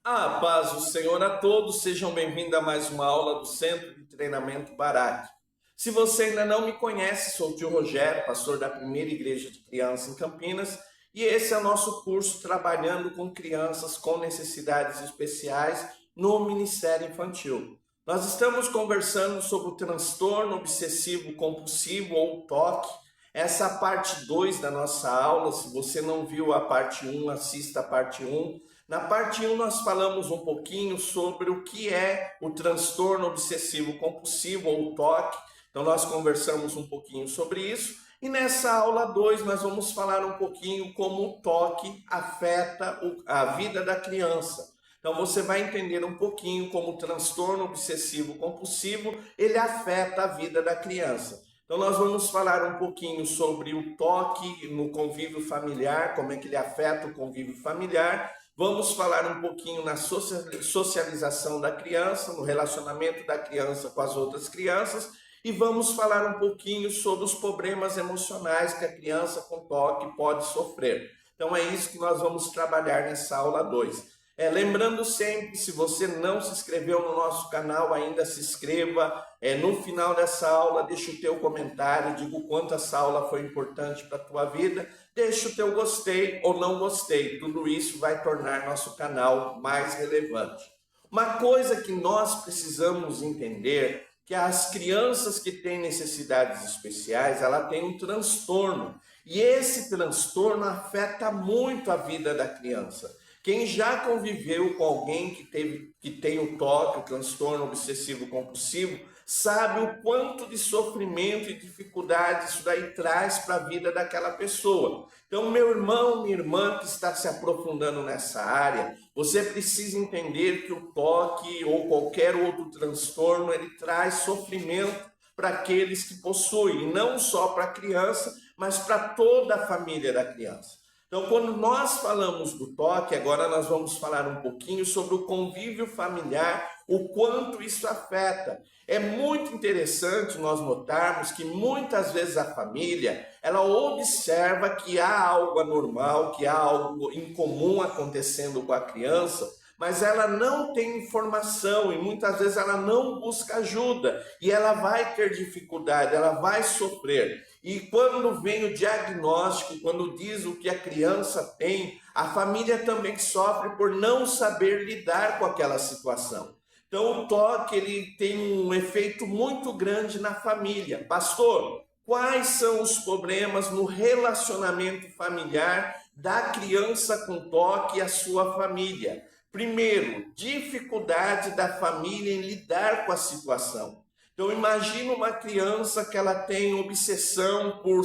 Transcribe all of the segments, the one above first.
A paz do Senhor a todos, sejam bem-vindos a mais uma aula do Centro de Treinamento Barak. Se você ainda não me conhece, sou o tio Rogério, pastor da Primeira Igreja de Crianças em Campinas, e esse é o nosso curso trabalhando com crianças com necessidades especiais no Ministério Infantil. Nós estamos conversando sobre o transtorno obsessivo compulsivo ou TOC. Essa é a parte 2 da nossa aula. Se você não viu a parte 1, assista a parte 1. Na parte 1 nós falamos um pouquinho sobre o que é o transtorno obsessivo compulsivo ou TOC. Então nós conversamos um pouquinho sobre isso. E nessa aula 2 nós vamos falar um pouquinho como o TOC afeta a vida da criança. Então você vai entender um pouquinho como o transtorno obsessivo compulsivo ele afeta a vida da criança. Então nós vamos falar um pouquinho sobre o TOC no convívio familiar, como é que ele afeta o convívio familiar. Vamos falar um pouquinho na socialização da criança, no relacionamento da criança com as outras crianças e vamos falar um pouquinho sobre os problemas emocionais que a criança com TOC pode sofrer. Então é isso que nós vamos trabalhar nessa aula 2. Lembrando sempre, se você não se inscreveu no nosso canal, ainda se inscreva. No final dessa aula, deixa o teu comentário, diga o quanto essa aula foi importante para a tua vida. Deixa o teu gostei ou não gostei. Tudo isso vai tornar nosso canal mais relevante. Uma coisa que nós precisamos entender que as crianças que têm necessidades especiais, ela tem um transtorno. E esse transtorno afeta muito a vida da criança. Quem já conviveu com alguém que tem o TOC, o transtorno obsessivo compulsivo, sabe o quanto de sofrimento e dificuldade isso daí traz para a vida daquela pessoa. Então, meu irmão, minha irmã que está se aprofundando nessa área, você precisa entender que o TOC ou qualquer outro transtorno, ele traz sofrimento para aqueles que possuem, e não só para a criança, mas para toda a família da criança. Então, quando nós falamos do TOC, agora nós vamos falar um pouquinho sobre o convívio familiar, o quanto isso afeta. É muito interessante nós notarmos que muitas vezes a família, ela observa que há algo anormal, que há algo incomum acontecendo com a criança, mas ela não tem informação e muitas vezes ela não busca ajuda e ela vai ter dificuldade, ela vai sofrer. E quando vem o diagnóstico, quando diz o que a criança tem, a família também sofre por não saber lidar com aquela situação. Então o TOC ele tem um efeito muito grande na família. Pastor, quais são os problemas no relacionamento familiar da criança com TOC e a sua família? Primeiro, dificuldade da família em lidar com a situação. Então, imagina uma criança que ela tem obsessão por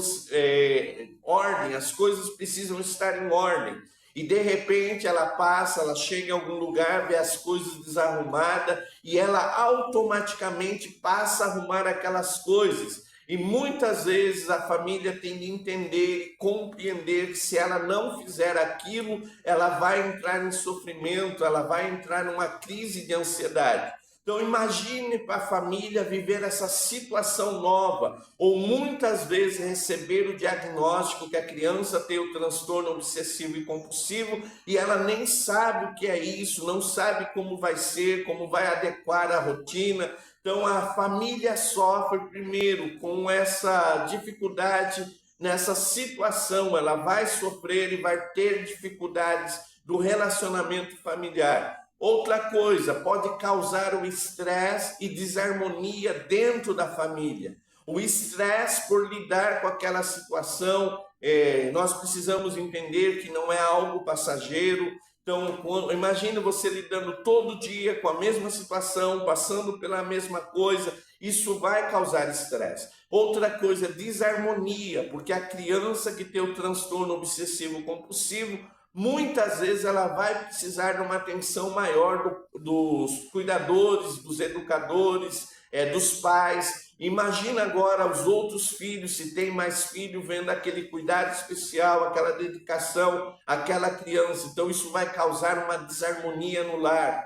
ordem, as coisas precisam estar em ordem. E de repente ela passa, ela chega em algum lugar, vê as coisas desarrumadas e ela automaticamente passa a arrumar aquelas coisas. E muitas vezes a família tem de entender e compreender que se ela não fizer aquilo, ela vai entrar em sofrimento, ela vai entrar numa crise de ansiedade. Então imagine para a família viver essa situação nova, ou muitas vezes receber o diagnóstico que a criança tem o transtorno obsessivo e compulsivo e ela nem sabe o que é isso, não sabe como vai ser, como vai adequar a rotina. Então a família sofre primeiro com essa dificuldade nessa situação, ela vai sofrer e vai ter dificuldades do relacionamento familiar. Outra coisa, pode causar o estresse e desarmonia dentro da família. O estresse por lidar com aquela situação, nós precisamos entender que não é algo passageiro. Então, imagina você lidando todo dia com a mesma situação, passando pela mesma coisa, isso vai causar estresse. Outra coisa, desarmonia, porque a criança que tem o transtorno obsessivo compulsivo, muitas vezes ela vai precisar de uma atenção maior dos cuidadores, dos educadores, dos pais. Imagina agora os outros filhos, se tem mais filho, vendo aquele cuidado especial, aquela dedicação àquela criança. Então isso vai causar uma desarmonia no lar.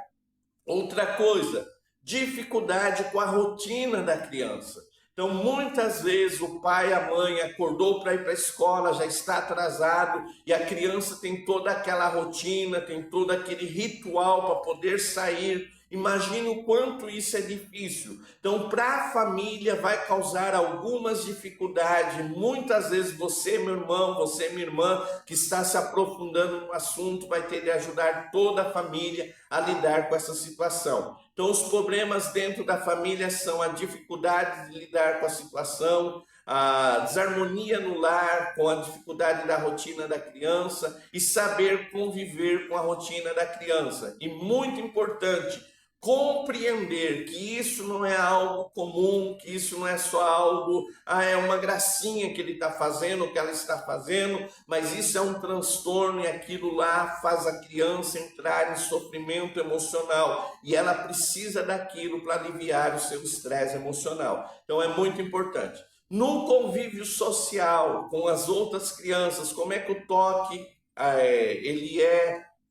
Outra coisa, dificuldade com a rotina da criança. Então, muitas vezes o pai, a mãe acordou para ir para a escola, já está atrasado e a criança tem toda aquela rotina, tem todo aquele ritual para poder sair. Imagine o quanto isso é difícil. Então, para a família vai causar algumas dificuldades. Muitas vezes você, meu irmão, você, minha irmã, que está se aprofundando no assunto, vai ter de ajudar toda a família a lidar com essa situação. Então, os problemas dentro da família são a dificuldade de lidar com a situação, a desarmonia no lar, com a dificuldade da rotina da criança e saber conviver com a rotina da criança. E muito importante, compreender que isso não é algo comum, que isso não é só algo, é uma gracinha que ele está fazendo, que ela está fazendo, mas isso é um transtorno e aquilo lá faz a criança entrar em sofrimento emocional e ela precisa daquilo para aliviar o seu estresse emocional. Então é muito importante. No convívio social com as outras crianças, como é que o toque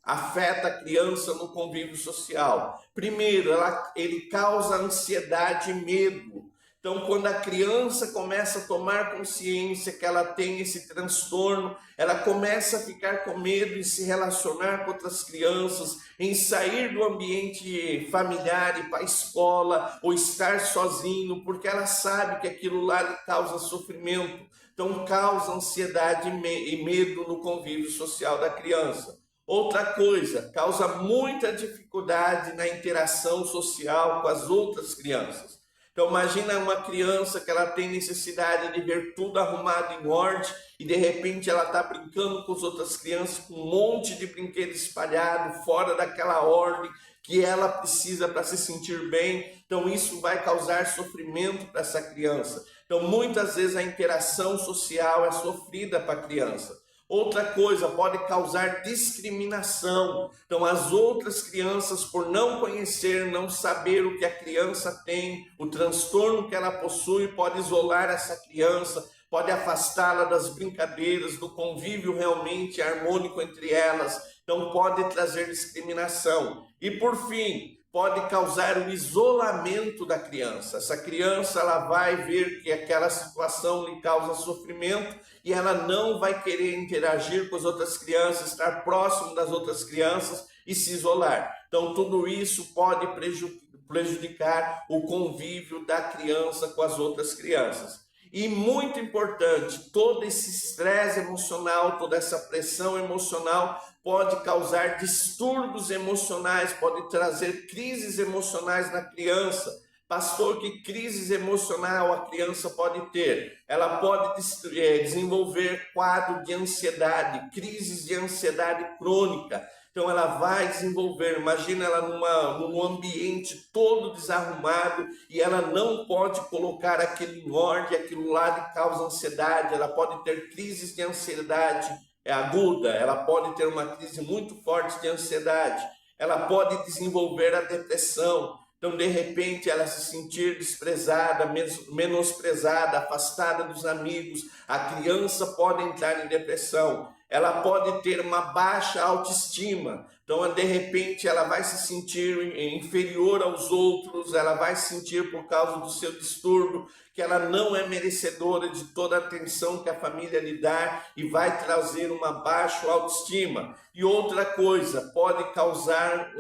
afeta a criança no convívio social? Primeiro, ele causa ansiedade e medo. Então, quando a criança começa a tomar consciência que ela tem esse transtorno, ela começa a ficar com medo em se relacionar com outras crianças, em sair do ambiente familiar e ir para a escola, ou estar sozinho, porque ela sabe que aquilo lá lhe causa sofrimento. Então, causa ansiedade e medo no convívio social da criança. Outra coisa, causa muita dificuldade na interação social com as outras crianças. Então imagina uma criança que ela tem necessidade de ver tudo arrumado em ordem e de repente ela está brincando com as outras crianças com um monte de brinquedos espalhados fora daquela ordem que ela precisa para se sentir bem. Então isso vai causar sofrimento para essa criança. Então muitas vezes a interação social é sofrida para a criança. Outra coisa, pode causar discriminação. Então, as outras crianças, por não conhecer, não saber o que a criança tem, o transtorno que ela possui, pode isolar essa criança, pode afastá-la das brincadeiras, do convívio realmente harmônico entre elas. Então, pode trazer discriminação. E, por fim, pode causar o isolamento da criança. Essa criança ela vai ver que aquela situação lhe causa sofrimento e ela não vai querer interagir com as outras crianças, estar próximo das outras crianças e se isolar. Então, tudo isso pode prejudicar o convívio da criança com as outras crianças. E muito importante, todo esse estresse emocional, toda essa pressão emocional pode causar distúrbios emocionais, pode trazer crises emocionais na criança. Pastor, que crises emocional a criança pode ter? Ela pode desenvolver quadro de ansiedade, crises de ansiedade crônica. Então ela vai desenvolver, imagina ela num ambiente todo desarrumado e ela não pode colocar aquilo em ordem, aquilo lá lhe causa ansiedade, ela pode ter crises de ansiedade aguda, ela pode ter uma crise muito forte de ansiedade, ela pode desenvolver a depressão. Então, de repente, ela se sentir desprezada, menosprezada, afastada dos amigos, a criança pode entrar em depressão. Ela pode ter uma baixa autoestima, então de repente ela vai se sentir inferior aos outros, ela vai sentir por causa do seu distúrbio que ela não é merecedora de toda a atenção que a família lhe dá e vai trazer uma baixa autoestima. E outra coisa, pode causar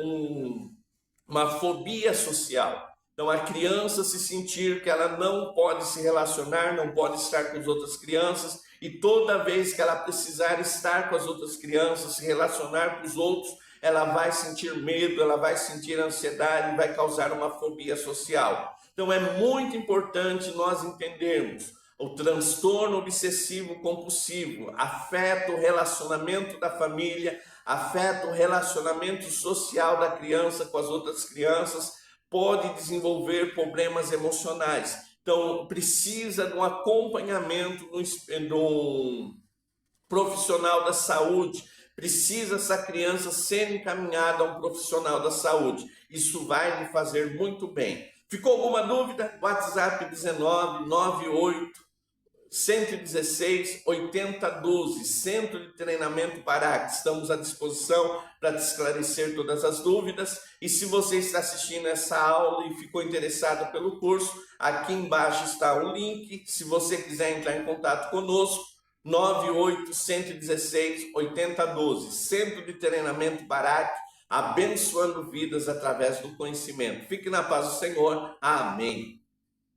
uma fobia social. Então a criança se sentir que ela não pode se relacionar, não pode estar com as outras crianças, e toda vez que ela precisar estar com as outras crianças, se relacionar com os outros, ela vai sentir medo, ela vai sentir ansiedade, vai causar uma fobia social. Então é muito importante nós entendermos o transtorno obsessivo compulsivo, afeta o relacionamento da família, afeta o relacionamento social da criança com as outras crianças, pode desenvolver problemas emocionais. Então, precisa de um acompanhamento de um profissional da saúde, precisa essa criança ser encaminhada a um profissional da saúde. Isso vai lhe fazer muito bem. Ficou alguma dúvida? WhatsApp 19 98 116 8012, Centro de Treinamento Barak. Estamos à disposição para te esclarecer todas as dúvidas. E se você está assistindo essa aula e ficou interessado pelo curso, aqui embaixo está o link. Se você quiser entrar em contato conosco, 98 116 8012, Centro de Treinamento Barak, abençoando vidas através do conhecimento. Fique na paz do Senhor. Amém.